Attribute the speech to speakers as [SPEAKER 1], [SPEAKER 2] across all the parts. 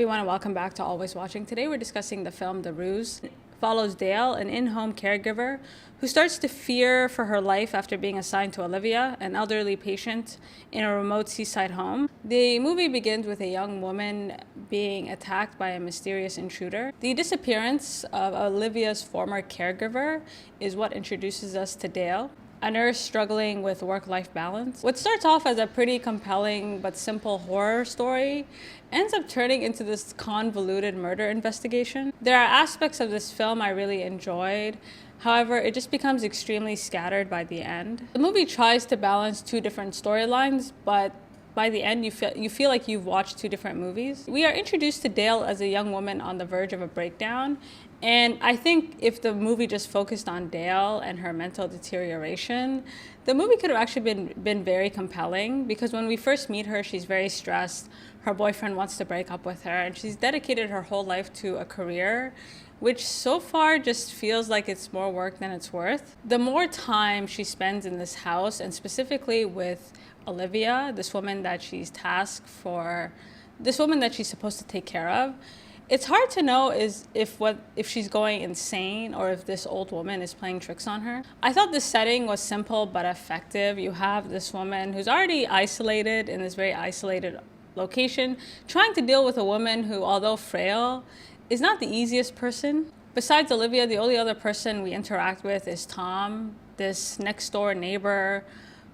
[SPEAKER 1] We want to welcome back to Always Watching. Today we're discussing the film The Ruse. It follows Dale, an in-home caregiver who starts to fear for her life after being assigned to Olivia, an elderly patient in a remote seaside home. The movie begins with a young woman being attacked by a mysterious intruder. The disappearance of Olivia's former caregiver is what introduces us to Dale, a nurse struggling with work-life balance. What starts off as a pretty compelling but simple horror story ends up turning into this convoluted murder investigation. There are aspects of this film I really enjoyed. However, it just becomes extremely scattered by the end. The movie tries to balance two different storylines, but by the end, you feel like you've watched two different movies. We are introduced to Dale as a young woman on the verge of a breakdown. And I think if the movie just focused on Dale and her mental deterioration, the movie could have actually been very compelling, because when we first meet her, she's very stressed. Her boyfriend wants to break up with her, and she's dedicated her whole life to a career, which so far just feels like it's more work than it's worth. The more time she spends in this house, and specifically with Olivia, this woman that she's supposed to take care of, it's hard to know if she's going insane or if this old woman is playing tricks on her. I thought the setting was simple but effective. You have this woman who's already isolated in this very isolated location, trying to deal with a woman who, although frail, is not the easiest person. Besides Olivia, the only other person we interact with is Tom, this next door neighbor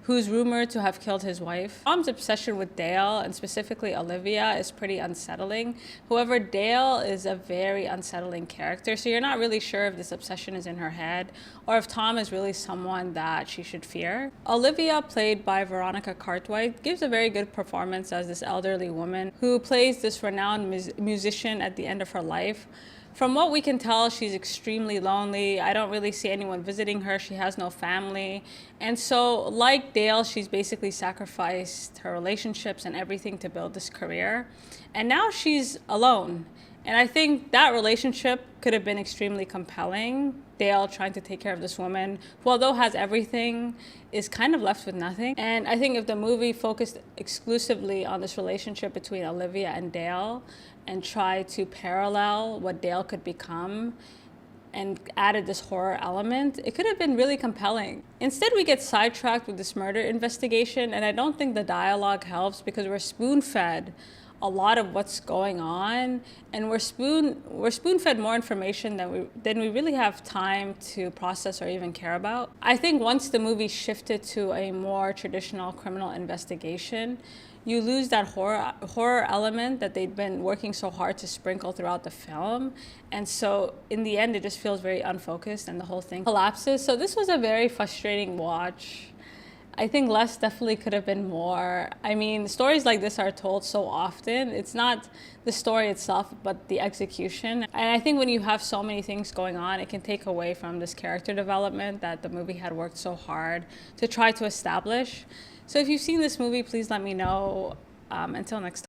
[SPEAKER 1] who's rumored to have killed his wife. Tom's obsession with Dale, and specifically Olivia, is pretty unsettling. However, Dale is a very unsettling character, so you're not really sure if this obsession is in her head or if Tom is really someone that she should fear. Olivia, played by Veronica Cartwright, gives a very good performance as this elderly woman who plays this renowned musician at the end of her life. From what we can tell, she's extremely lonely. I don't really see anyone visiting her. She has no family. And so, like Dale, she's basically sacrificed her relationships and everything to build this career. And now she's alone. And I think that relationship could have been extremely compelling. Dale trying to take care of this woman who, although has everything, is kind of left with nothing. And I think if the movie focused exclusively on this relationship between Olivia and Dale and tried to parallel what Dale could become and added this horror element, it could have been really compelling. Instead, we get sidetracked with this murder investigation, and I don't think the dialogue helps because we're spoon-fed a lot of what's going on, and we're spoon-fed more information than we really have time to process or even care about. I think once the movie shifted to a more traditional criminal investigation, you lose that horror element that they'd been working so hard to sprinkle throughout the film. And so in the end, it just feels very unfocused and the whole thing collapses. So this was a very frustrating watch. I think less definitely could have been more. I mean, stories like this are told so often. It's not the story itself, but the execution. And I think when you have so many things going on, it can take away from this character development that the movie had worked so hard to try to establish. So if you've seen this movie, please let me know. Until next time.